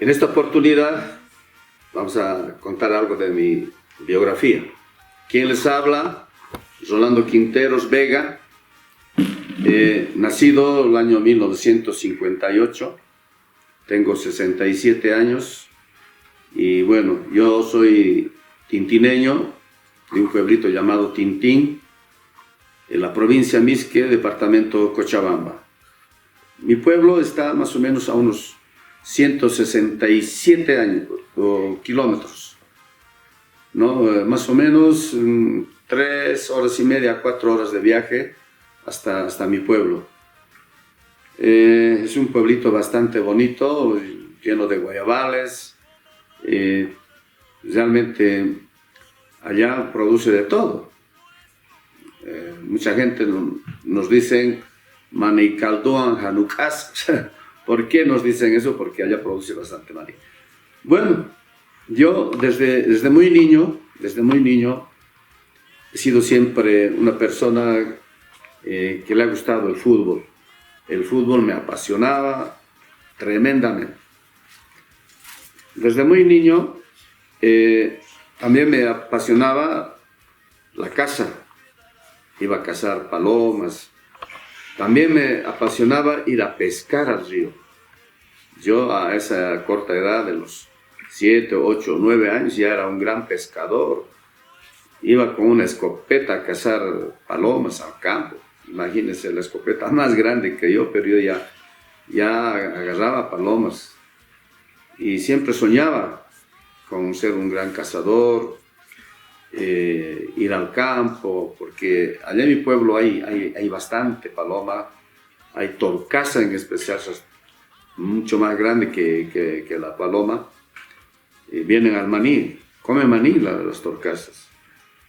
En esta oportunidad vamos a contar algo de mi biografía. ¿Quién les habla? Rolando Quinteros Vega, nacido el año 1958, tengo 67 años y bueno, yo soy tintineño de un pueblito llamado Tintín, en la provincia Misque, departamento Cochabamba. Mi pueblo está más o menos a unos 167 años, o kilómetros, ¿no? Más o menos 3 horas y media, 4 horas de viaje hasta mi pueblo. Es un pueblito bastante bonito, lleno de guayabales. Realmente allá produce de todo. Mucha gente nos dicen maní caldoan janucas. ¿Por qué nos dicen eso? Porque allá produce bastante maní. Bueno, yo desde muy niño he sido siempre una persona que le ha gustado el fútbol. El fútbol me apasionaba tremendamente. Desde muy niño también me apasionaba la caza. Iba a cazar palomas. También me apasionaba ir a pescar al río. Yo a esa corta edad, de los 7, 8, 9 años, ya era un gran pescador. Iba con una escopeta a cazar palomas al campo. Imagínense, la escopeta más grande que yo, pero yo ya agarraba palomas. Y siempre soñaba con ser un gran cazador, ir al campo, porque allá en mi pueblo hay bastante paloma, hay torcaza en especial, mucho más grande que la paloma. Vienen al maní, comen maní las torcasas.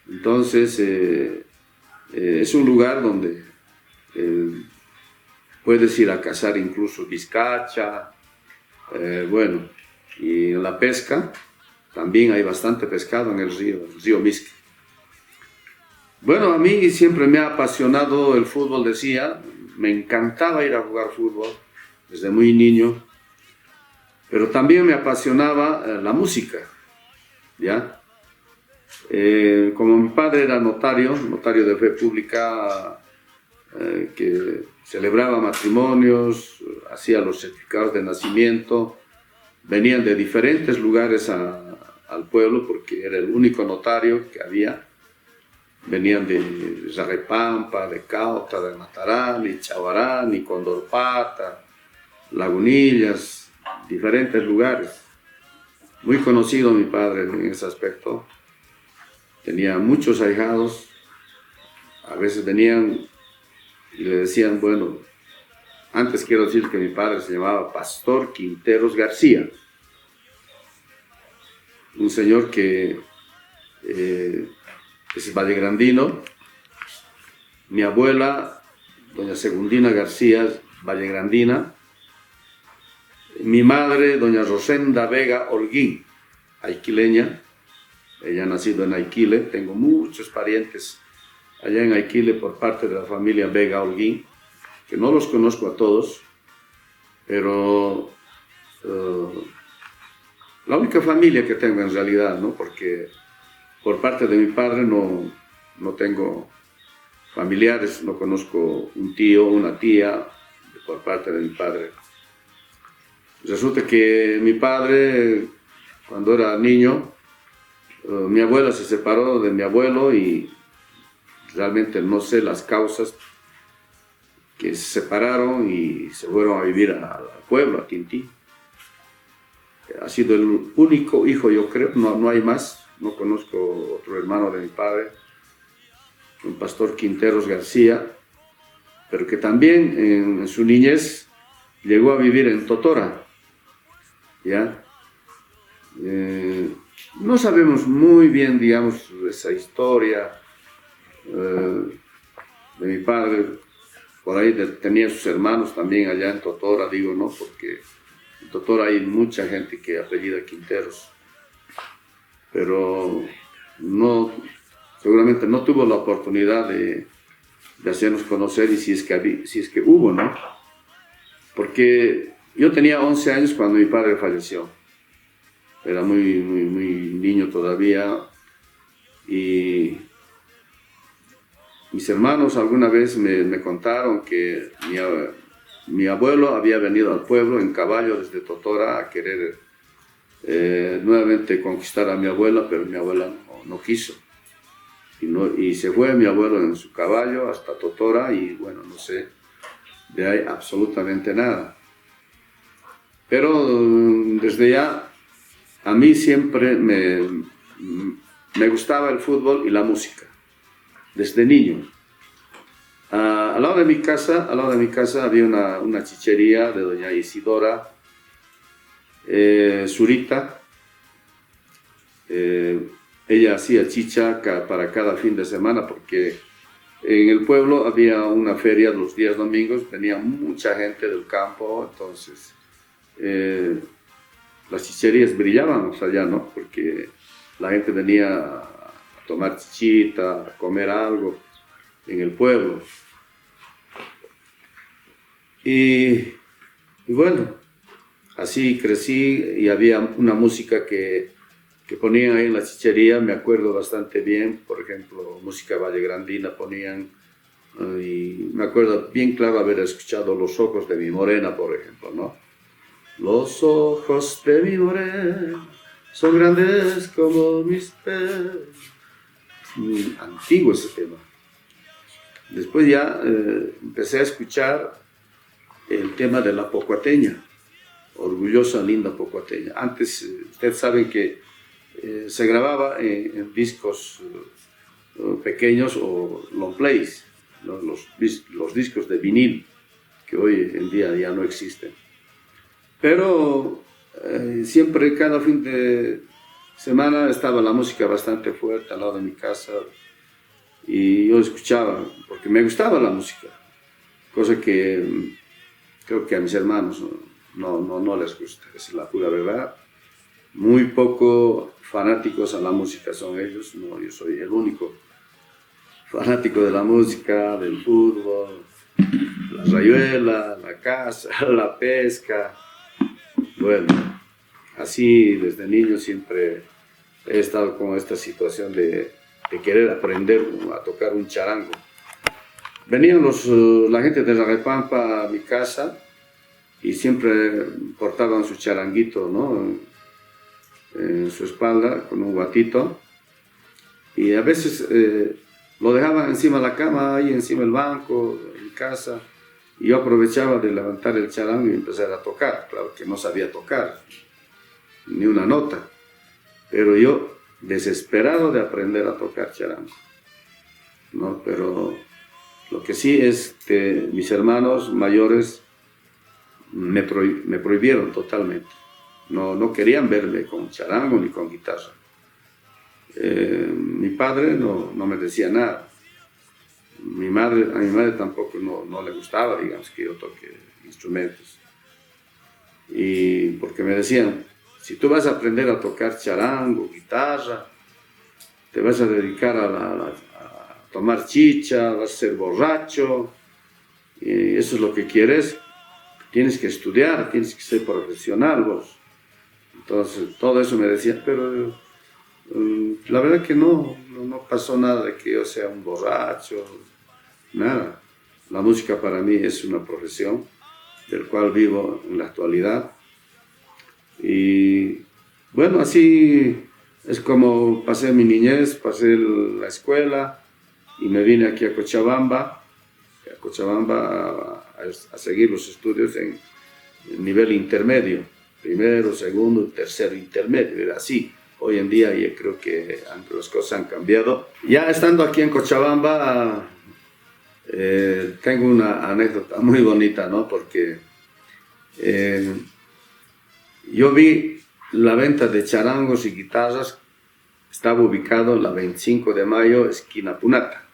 Entonces es un lugar donde puedes ir a cazar incluso vizcacha, bueno, y en la pesca también hay bastante pescado en el río Misque. Bueno, a mí siempre me ha apasionado el fútbol, decía, me encantaba ir a jugar fútbol desde muy niño, pero también me apasionaba la música, ¿ya? Como mi padre era notario de fe pública, que celebraba matrimonios, hacía los certificados de nacimiento, venían de diferentes lugares al pueblo porque era el único notario que había. Venían de Yarrepampa, de Cauta, de Matarani, Chavarani, Condorpata, Lagunillas, diferentes lugares. Muy conocido mi padre en ese aspecto. Tenía muchos ahijados. A veces venían y le decían, bueno, antes quiero decir que mi padre se llamaba Pastor Quinteros García. Un señor que es vallegrandino. Mi abuela, doña Segundina García, vallegrandina. Mi madre, doña Rosenda Vega Holguín, aiquileña. Ella ha nacido en Aiquile. Tengo muchos parientes allá en Aiquile por parte de la familia Vega Holguín, que no los conozco a todos, pero la única familia que tengo en realidad, ¿no? Porque por parte de mi padre no tengo familiares, no conozco un tío, una tía por parte de mi padre. Resulta que mi padre, cuando era niño, mi abuela se separó de mi abuelo y realmente no sé las causas que se separaron y se fueron a vivir al pueblo, a Tintín. Ha sido el único hijo, yo creo, no hay más. No conozco otro hermano de mi padre, un Pastor Quinteros García, pero que también en su niñez llegó a vivir en Totora, ¿ya? No sabemos muy bien, digamos, esa historia de mi padre. Por ahí tenía sus hermanos también allá en Totora, digo, ¿no? Porque en Totora hay mucha gente que apellida Quinteros. Pero seguramente no tuvo la oportunidad de hacernos conocer, y si es que hubo, ¿no? Porque yo tenía 11 años cuando mi padre falleció. era muy niño todavía, y mis hermanos alguna vez me contaron que mi abuelo había venido al pueblo en caballo desde Totora a querer nuevamente conquistar a mi abuela, pero mi abuela no quiso. Y se fue mi abuelo en su caballo hasta Totora y bueno, no sé de ahí absolutamente nada. Pero desde ya a mí siempre me gustaba el fútbol y la música, desde niño. Al lado de mi casa había una chichería de doña Isidora Zurita. Ella hacía chicha para cada fin de semana porque en el pueblo había una feria los días domingos, venía mucha gente del campo, entonces las chicherías brillaban allá, ¿no? Porque la gente venía a tomar chichita, a comer algo en el pueblo. Y bueno, así crecí y había una música que ponían ahí en la chichería, me acuerdo bastante bien, por ejemplo, música vallegrandina ponían, y me acuerdo bien claro haber escuchado Los ojos de mi morena, por ejemplo, ¿no? Los ojos de mi morena son grandes como mis pies. Es muy antiguo ese tema. Después ya empecé a escuchar el tema de la pocuateña, orgullosa, linda pocuateña. Antes, ustedes saben que se grababa en discos pequeños o long plays, ¿no? Los discos de vinil, que hoy en día ya no existen. Pero siempre, cada fin de semana, estaba la música bastante fuerte al lado de mi casa y yo escuchaba, porque me gustaba la música, cosa que creo que a mis hermanos no les gusta, esa es la pura verdad. Muy poco fanáticos a la música son ellos, no, yo soy el único fanático de la música, del fútbol, la rayuela, la caza, la pesca. Bueno, así desde niño siempre he estado con esta situación de querer aprender a tocar un charango. Venían la gente de la Repampa a mi casa y siempre portaban su charanguito, ¿no?, en su espalda con un guatito, y a veces lo dejaban encima de la cama, ahí encima del banco, en casa, y yo aprovechaba de levantar el charango y empezar a tocar. Claro que no sabía tocar ni una nota, pero yo desesperado de aprender a tocar charango, ¿no? Pero lo que sí es que mis hermanos mayores me prohibieron totalmente. No querían verme con charango ni con guitarra. Mi padre no me decía nada. A mi madre tampoco no le gustaba, digamos, que yo toque instrumentos. Y porque me decían, si tú vas a aprender a tocar charango, guitarra, te vas a dedicar a tomar chicha, vas a ser borracho, y eso es lo que quieres, tienes que estudiar, tienes que ser profesional vos. Entonces, todo eso me decía, pero la verdad que no pasó nada de que yo sea un borracho, nada. La música para mí es una profesión del cual vivo en la actualidad. Y bueno, así es como pasé mi niñez, pasé la escuela y me vine aquí a Cochabamba a seguir los estudios en nivel intermedio. Primero, segundo, tercero intermedio, era así. Hoy en día ya creo que las cosas han cambiado. Ya estando aquí en Cochabamba, tengo una anécdota muy bonita, ¿no? Porque yo vi la venta de charangos y guitarras, estaba ubicado en la 25 de mayo, esquina Punata.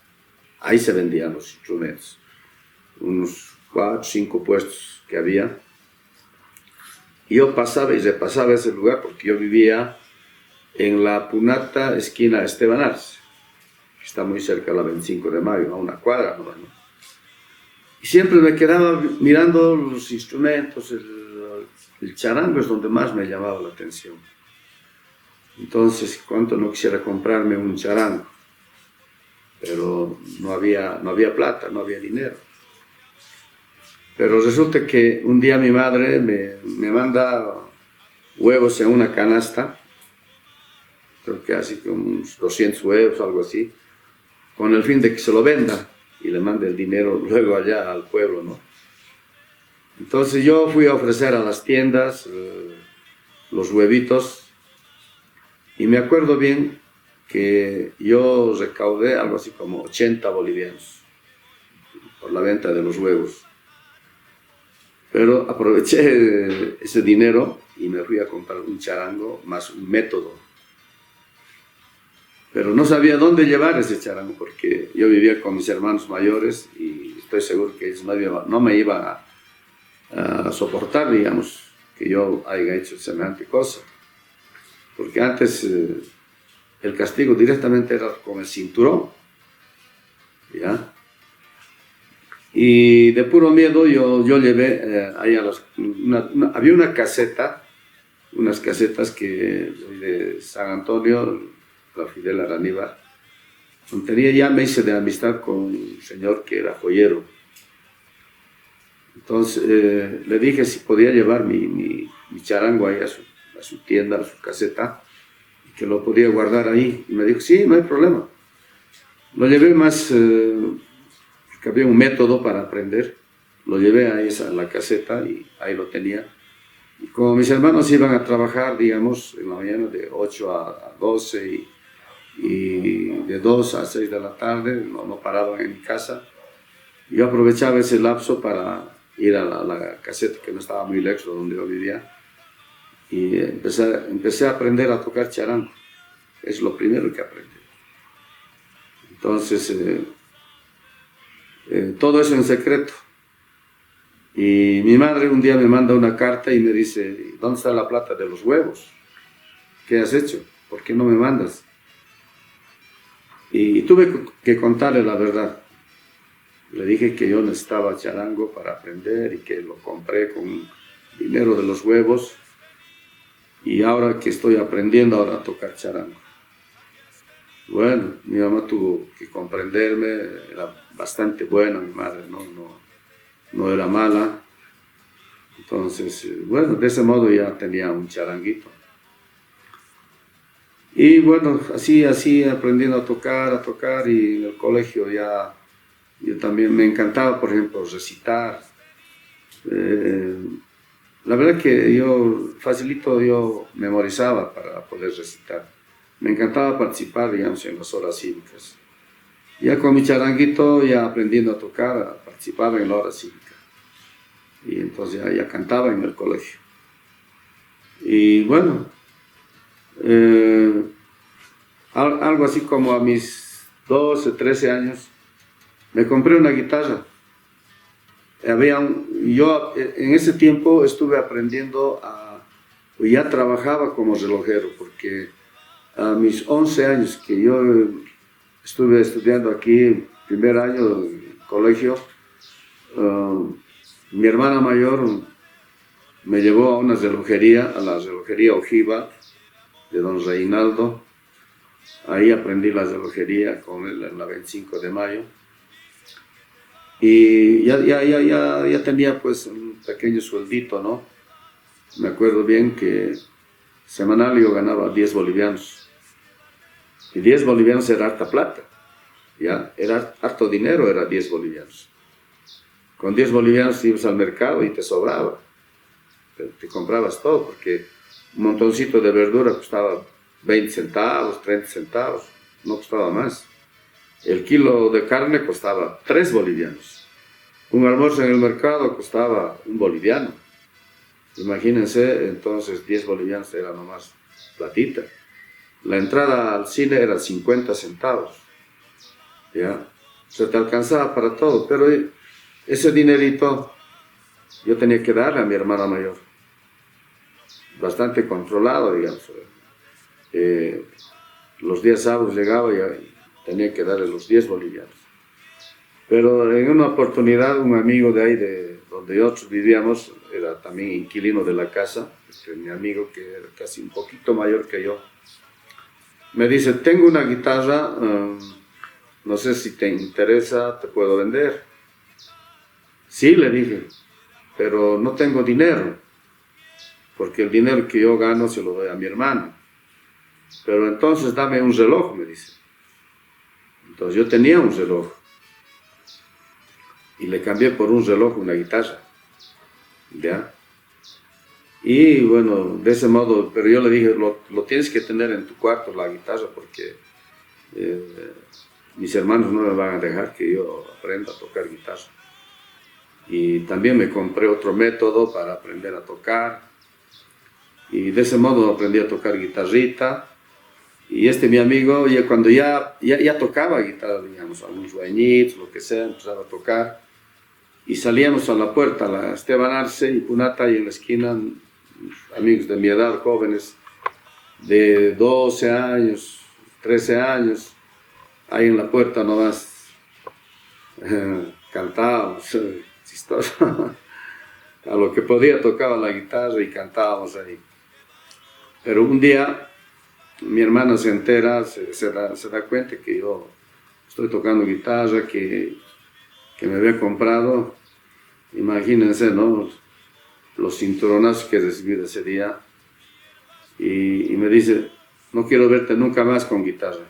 Ahí se vendían los instrumentos, unos 4 o 5 puestos que había. Y yo pasaba y repasaba ese lugar porque yo vivía en la Punata, esquina Esteban Arce, que está muy cerca de la 25 de mayo, a una cuadra, ¿no? Y siempre me quedaba mirando los instrumentos, el charango es donde más me llamaba la atención. Entonces, cuánto no quisiera comprarme un charango, pero no había plata, no había dinero. Pero resulta que un día mi madre me manda huevos en una canasta, creo que así como unos 200 huevos, algo así, con el fin de que se lo venda y le mande el dinero luego allá al pueblo, ¿no? Entonces yo fui a ofrecer a las tiendas los huevitos y me acuerdo bien que yo recaudé algo así como 80 bolivianos por la venta de los huevos. Pero aproveché ese dinero y me fui a comprar un charango más un método. Pero no sabía dónde llevar ese charango porque yo vivía con mis hermanos mayores y estoy seguro que ellos no me iban a soportar, digamos, que yo haya hecho semejante cosa. Porque antes el castigo directamente era con el cinturón, ¿ya? Y de puro miedo yo llevé ahí había una caseta, unas casetas que de San Antonio, la Fidel Araníbar, donde ya me hice de amistad con un señor que era joyero. Entonces le dije si podía llevar mi charango ahí a su tienda, a su caseta, y que lo podía guardar ahí. Y me dijo, sí, no hay problema. Lo llevé más, que había un método para aprender. Lo llevé a la caseta y ahí lo tenía. Y como mis hermanos iban a trabajar, digamos, en la mañana de 8 a 12 y de 2 a 6 de la tarde, no paraban en mi casa. Yo aprovechaba ese lapso para ir a la caseta que no estaba muy lejos de donde yo vivía y empecé a aprender a tocar charango. Es lo primero que aprendí. Entonces, todo eso en secreto. Y mi madre un día me manda una carta y me dice, ¿dónde está la plata de los huevos? ¿Qué has hecho? ¿Por qué no me mandas? Y tuve que contarle la verdad. Le dije que yo necesitaba charango para aprender y que lo compré con dinero de los huevos y ahora que estoy aprendiendo ahora a tocar charango. Bueno, mi mamá tuvo que comprenderme, era bastante buena mi madre, no era mala. Entonces, bueno, de ese modo ya tenía un charanguito. Y bueno, así aprendiendo a tocar y en el colegio ya yo también me encantaba, por ejemplo, recitar. La verdad que yo memorizaba para poder recitar. Me encantaba participar, digamos, en las horas cívicas. Ya con mi charanguito, ya aprendiendo a tocar, participaba en la hora cívica. Y entonces ya cantaba en el colegio. Y bueno, algo así como a mis 12, 13 años, me compré una guitarra. Yo en ese tiempo estuve aprendiendo ya trabajaba como relojero, porque a mis 11 años que yo estuve estudiando aquí, primer año del colegio, mi hermana mayor me llevó a una relojería, a la relojería Ojiva, de don Reinaldo. Ahí aprendí la relojería con él en la 25 de mayo. Y ya tenía pues un pequeño sueldito, ¿no? Me acuerdo bien que semanal yo ganaba 10 bolivianos. Y 10 bolivianos era harta plata, ¿ya? Era harto dinero, era 10 bolivianos. Con 10 bolivianos ibas al mercado y te sobraba. Te comprabas todo, porque un montoncito de verdura costaba 20 centavos, 30 centavos, no costaba más. El kilo de carne costaba 3 bolivianos. Un almuerzo en el mercado costaba 1 boliviano. Imagínense, entonces 10 bolivianos era nomás platita. La entrada al cine era 50 centavos. ¿Ya? Se te alcanzaba para todo, pero ese dinerito yo tenía que darle a mi hermana mayor. Bastante controlado, digamos. Los días sábados llegaba y tenía que darle los 10 bolivianos. Pero en una oportunidad un amigo de ahí, de donde nosotros vivíamos, era también inquilino de la casa, mi amigo que era casi un poquito mayor que yo, me dice, tengo una guitarra, no sé si te interesa, te puedo vender. Sí, le dije, pero no tengo dinero, porque el dinero que yo gano se lo doy a mi hermano. Pero entonces dame un reloj, me dice. Entonces yo tenía un reloj y le cambié por un reloj una guitarra, ¿ya? Y bueno, de ese modo, pero yo le dije, lo tienes que tener en tu cuarto, la guitarra, porque mis hermanos no me van a dejar que yo aprenda a tocar guitarra. Y también me compré otro método para aprender a tocar. Y de ese modo aprendí a tocar guitarrita. Y mi amigo, cuando ya tocaba guitarra, digamos, algunos guañitos, lo que sea, empezaba a tocar. Y salíamos a la puerta, a la Esteban Arce y Punata, y en la esquina, amigos de mi edad, jóvenes, de 12 años, 13 años, ahí en la puerta nomás cantábamos, chistoso. A lo que podía tocaba la guitarra y cantábamos ahí. Pero un día mi hermana se entera, se da cuenta que yo estoy tocando guitarra, que me había comprado. Imagínense, ¿no? Los cinturonazos que recibí ese día. Y me dice, no quiero verte nunca más con guitarra.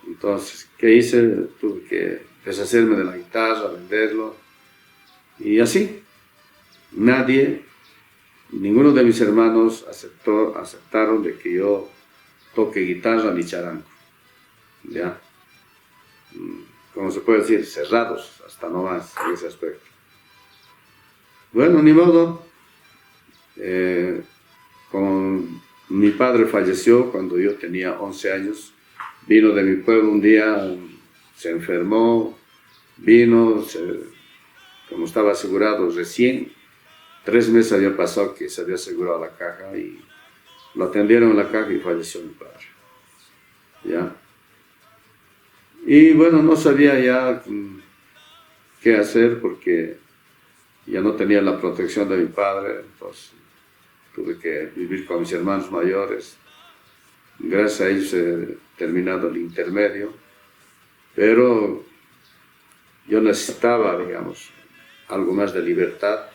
Entonces, ¿qué hice? Tuve que deshacerme de la guitarra, venderlo. Y así, ninguno de mis hermanos aceptaron de que yo toque guitarra ni charango. ¿Ya? Como se puede decir, cerrados, hasta no más en ese aspecto. Bueno, ni modo. Mi padre falleció cuando yo tenía 11 años. Vino de mi pueblo un día, se enfermó, como estaba asegurado recién, 3 meses había pasado que se había asegurado la caja y lo atendieron en la caja y falleció mi padre. ¿Ya? Y bueno, no sabía ya qué hacer porque ya no tenía la protección de mi padre, entonces tuve que vivir con mis hermanos mayores. Gracias a ellos he terminado el intermedio, pero yo necesitaba, digamos, algo más de libertad,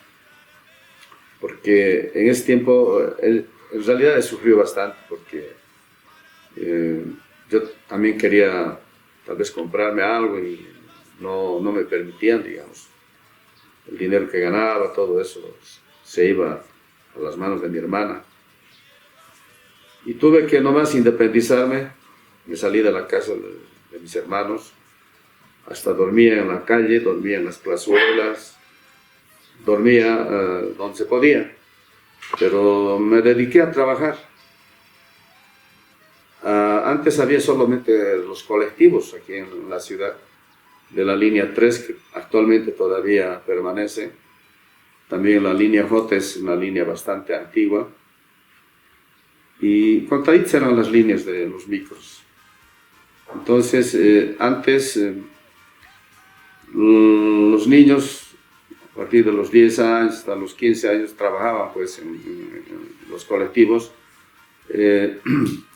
porque en ese tiempo, en realidad he sufrido bastante, porque yo también quería tal vez comprarme algo y no me permitían, digamos. El dinero que ganaba, todo eso, se iba a las manos de mi hermana. Y tuve que nomás independizarme, me salí de la casa de mis hermanos, hasta dormía en la calle, dormía en las plazuelas, dormía donde se podía, pero me dediqué a trabajar. Antes había solamente los colectivos aquí en la ciudad, de la línea 3, que actualmente todavía permanece. También la línea J es una línea bastante antigua. Y contaditas eran las líneas de los micros. Entonces, antes los niños, a partir de los 10 años hasta los 15 años, trabajaban pues, en los colectivos,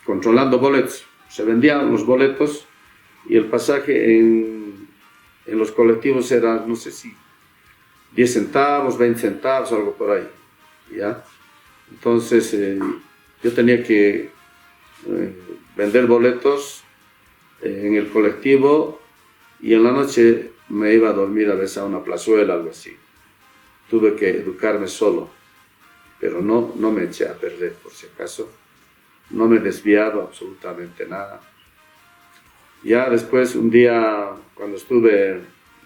controlando boletos. Se vendían los boletos y el pasaje en los colectivos era, no sé si 10 centavos, 20 centavos, algo por ahí. ¿Ya? Entonces, yo tenía que vender boletos en el colectivo y en la noche me iba a dormir a veces a una plazuela, algo así. Tuve que educarme solo, pero no me eché a perder, por si acaso. No me he desviado absolutamente nada. Ya después, un día, cuando estuve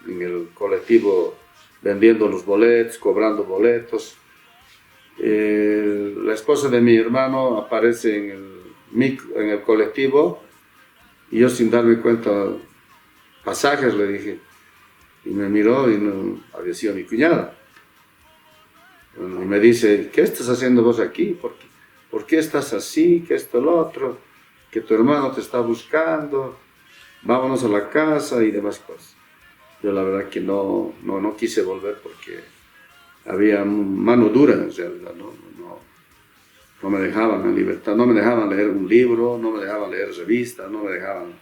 en el colectivo vendiendo los boletos, cobrando boletos, la esposa de mi hermano aparece en el colectivo y yo, sin darme cuenta, pasajes, le dije, y me miró y no había sido mi cuñada. Y me dice, ¿qué estás haciendo vos aquí? ¿Por qué estás así? ¿Qué esto, lo otro? Que tu hermano te está buscando, vámonos a la casa y demás cosas. Yo la verdad que no quise volver porque había mano dura en realidad, no me dejaban en libertad, no me dejaban leer un libro, no me dejaban leer revistas, no me dejaban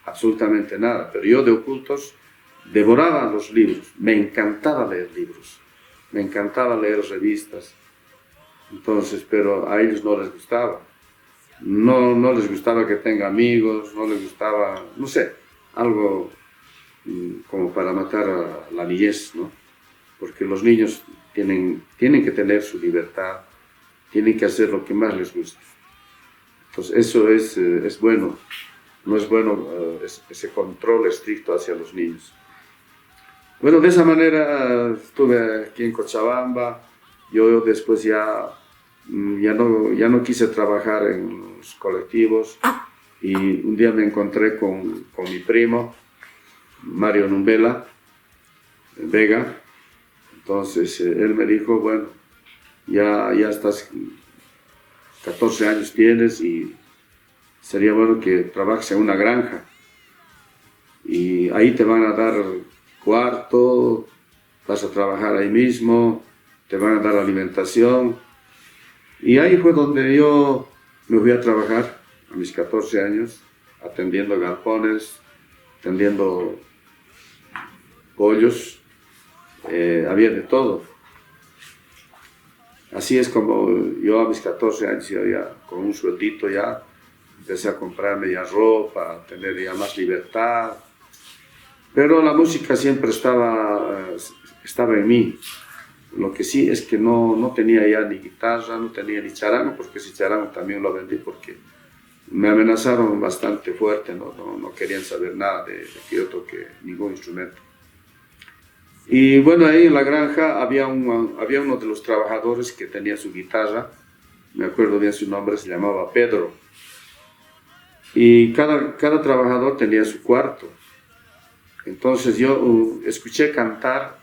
absolutamente nada. Pero yo de ocultos devoraba los libros, me encantaba leer libros, me encantaba leer revistas. Entonces, pero a ellos no les gustaba. No les gustaba que tenga amigos, no les gustaba, no sé, algo como para matar a la niñez, ¿no? Porque los niños tienen que tener su libertad, tienen que hacer lo que más les gusta. Entonces eso es bueno, no es bueno ese control estricto hacia los niños. Bueno, de esa manera estuve aquí en Cochabamba. Yo después ya no quise trabajar en los colectivos y un día me encontré con mi primo, Mario Numbela Vega. Entonces él me dijo, bueno, ya estás, 14 años tienes y sería bueno que trabajes en una granja. Y ahí te van a dar cuarto, vas a trabajar ahí mismo, te van a dar alimentación. Y ahí fue donde yo me fui a trabajar a mis 14 años, atendiendo galpones, atendiendo pollos, había de todo. Así es como yo a mis 14 años ya con un sueldito ya empecé a comprarme ya ropa, a tener ya más libertad. Pero la música siempre estaba en mí. Lo que sí es que no tenía ya ni guitarra, no tenía ni charango, porque ese charango también lo vendí porque me amenazaron bastante fuerte, no querían saber nada de que yo toque ningún instrumento. Y bueno, ahí en la granja había uno de los trabajadores que tenía su guitarra, me acuerdo bien su nombre, se llamaba Pedro. Y cada trabajador tenía su cuarto. Entonces yo escuché cantar,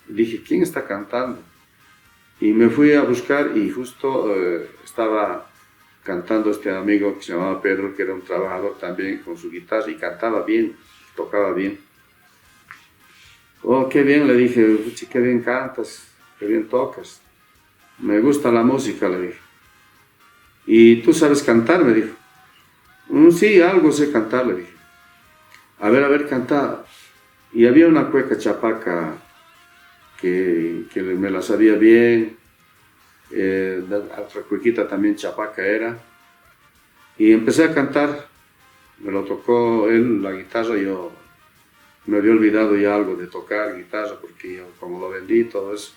dije, ¿quién está cantando? Y me fui a buscar y justo estaba cantando este amigo que se llamaba Pedro, que era un trabajador también con su guitarra y cantaba bien, tocaba bien. Oh, qué bien, le dije, qué bien cantas, qué bien tocas. Me gusta la música, le dije. ¿Y tú sabes cantar? Me dijo. Sí, algo sé cantar, le dije. A ver, canta. Y había una cueca chapaca que me la sabía bien, otra cuequita también chapaca era. Y empecé a cantar, me lo tocó él la guitarra, yo me había olvidado ya algo de tocar guitarra porque yo como lo vendí todo eso.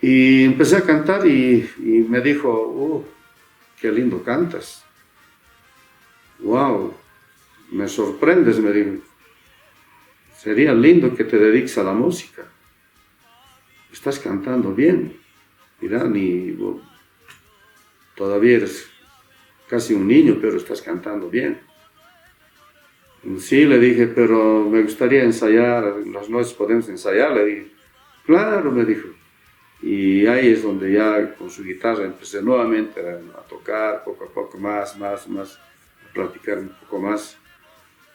Y empecé a cantar y me dijo, qué lindo cantas. Wow, me sorprendes, me dijo. Sería lindo que te dediques a la música. Estás cantando bien. Mira, todavía eres casi un niño, pero estás cantando bien. Sí, le dije, pero me gustaría ensayar, las noches podemos ensayar, le dije. Claro, me dijo. Y ahí es donde ya con su guitarra empecé nuevamente a tocar, poco a poco más, a practicar un poco más.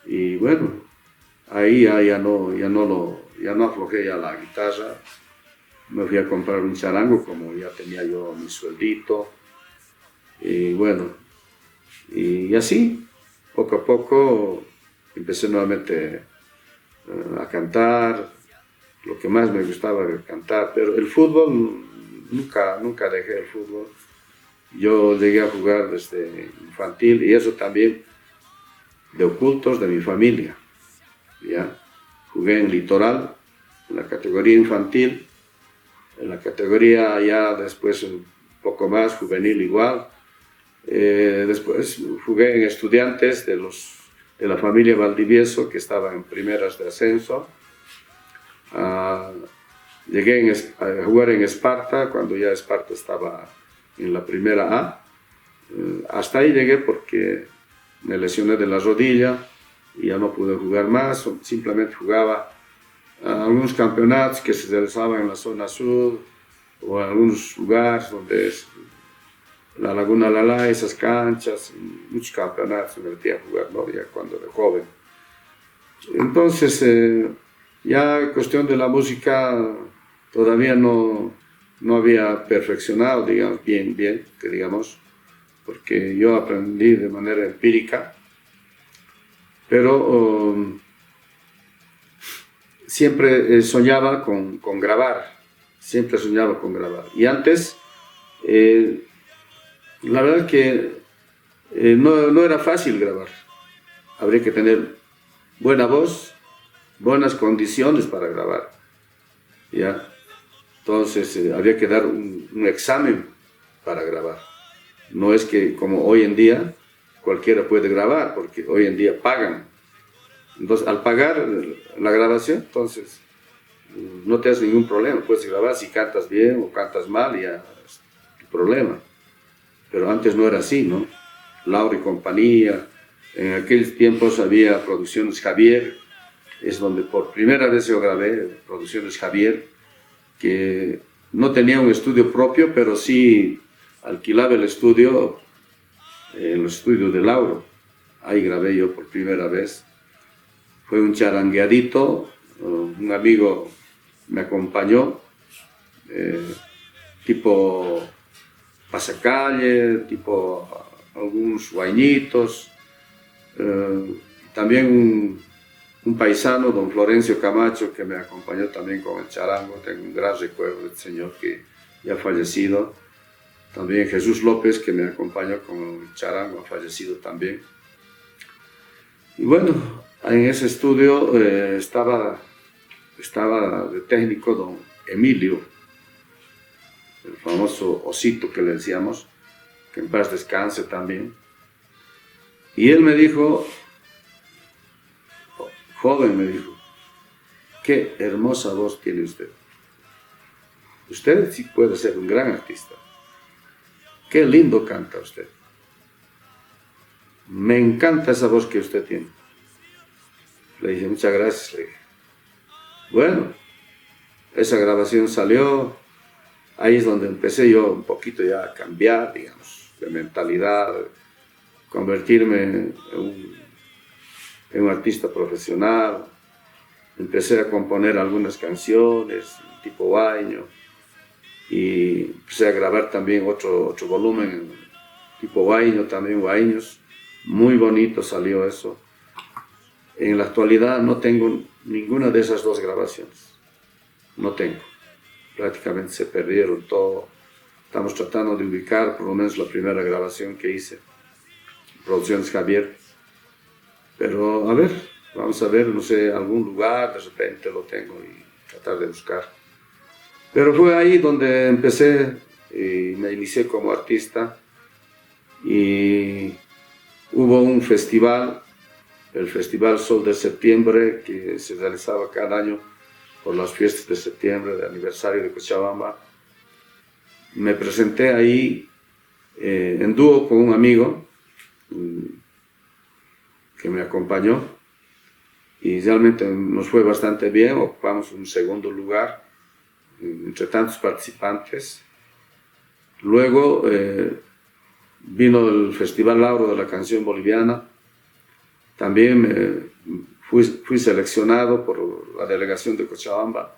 Y bueno, ahí ya no aflojé ya la guitarra. Me fui a comprar un charango, como ya tenía yo mi sueldito. Y bueno, y así, poco a poco, empecé nuevamente a cantar, lo que más me gustaba era cantar, pero el fútbol, nunca dejé el fútbol. Yo llegué a jugar desde infantil y eso también de ocultos de mi familia. ¿Ya? Jugué en Litoral, en la categoría infantil, en la categoría ya después un poco más, juvenil igual. Después jugué en Estudiantes de la familia Valdivieso, que estaba en primeras de ascenso. Llegué a jugar en Esparta, cuando ya Esparta estaba en la primera A. Hasta ahí llegué porque me lesioné de la rodilla y ya no pude jugar más, simplemente jugaba algunos campeonatos que se realizaban en la zona sur o en algunos lugares donde es la Laguna Lalá, esas canchas, muchos campeonatos me metí a jugar, ¿no? Ya cuando era joven. Entonces, ya cuestión de la música, todavía no no había perfeccionado, digamos, bien, que digamos, porque yo aprendí de manera empírica, pero siempre soñaba con grabar, siempre soñaba con grabar. Y antes, la verdad que no era fácil grabar. Habría que tener buena voz, buenas condiciones para grabar, ¿ya? Entonces había que dar un examen para grabar. No es que como hoy en día cualquiera puede grabar, porque hoy en día pagan. Entonces al pagar la grabación, entonces no te hace ningún problema, puedes grabar si cantas bien o cantas mal, ya es tu problema. Pero antes no era así, ¿no? Lauro y compañía, en aquellos tiempos había Producciones Javier, es donde por primera vez yo grabé Producciones Javier, que no tenía un estudio propio, pero sí alquilaba el estudio, en los estudios de Lauro. Ahí grabé yo por primera vez. Fue un charangueadito, un amigo me acompañó, tipo pasacalle, tipo algunos guañitos, también un paisano, don Florencio Camacho, que me acompañó también con el charango. Tengo un gran recuerdo del señor que ya ha fallecido. También Jesús López, que me acompañó con el charango, ha fallecido también. Y bueno, en ese estudio estaba de técnico don Emilio, el famoso Osito que le decíamos, que en paz descanse también. Y él me dijo, joven, me dijo, qué hermosa voz tiene usted. Usted sí puede ser un gran artista. Qué lindo canta usted. Me encanta esa voz que usted tiene. Le dije, muchas gracias. Le dije. Bueno, esa grabación salió. Ahí es donde empecé yo un poquito ya a cambiar, digamos, de mentalidad, convertirme en un artista profesional. Empecé a componer algunas canciones, tipo guaño, y empecé a grabar también otro volumen, tipo guaño, también guaños. Muy bonito salió eso. En la actualidad no tengo ninguna de esas dos grabaciones. No tengo. Prácticamente se perdieron todo. Estamos tratando de ubicar por lo menos la primera grabación que hice, Producciones Javier. Pero a ver, vamos a ver, no sé, algún lugar, de repente lo tengo y tratar de buscar. Pero fue ahí donde empecé y me inicié como artista. Y hubo un festival, el Festival Sol de Septiembre, que se realizaba cada año por las fiestas de septiembre, de aniversario de Cochabamba. Me presenté ahí en dúo con un amigo que me acompañó y realmente nos fue bastante bien. Ocupamos un segundo lugar entre tantos participantes. Luego vino el Festival Lauro de la Canción Boliviana. También fui seleccionado por la delegación de Cochabamba.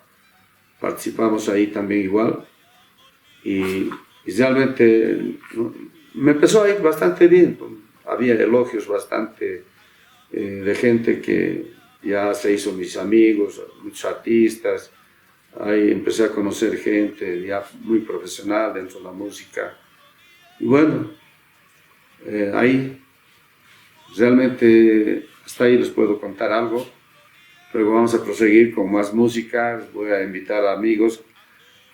Participamos ahí también igual. Y realmente me empezó a ir bastante bien. Había elogios bastante de gente que ya se hizo mis amigos, muchos artistas. Ahí empecé a conocer gente ya muy profesional dentro de la música. Y bueno, ahí realmente hasta ahí les puedo contar algo. Luego vamos a proseguir con más música. Voy a invitar a amigos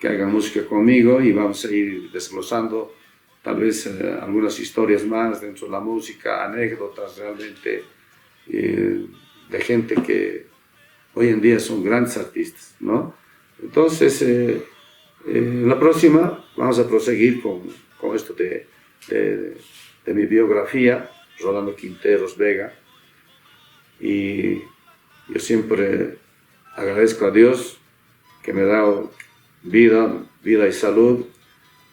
que hagan música conmigo y vamos a ir desglosando tal vez algunas historias más dentro de la música, anécdotas realmente de gente que hoy en día son grandes artistas, ¿no? Entonces, la próxima vamos a proseguir con esto de mi biografía, Rolando Quinteros Vega, y yo siempre agradezco a Dios que me ha dado vida y salud,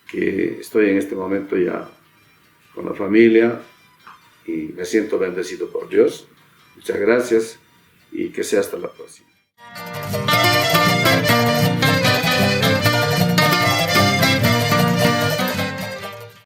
que estoy en este momento ya con la familia y me siento bendecido por Dios. Muchas gracias y que sea hasta la próxima.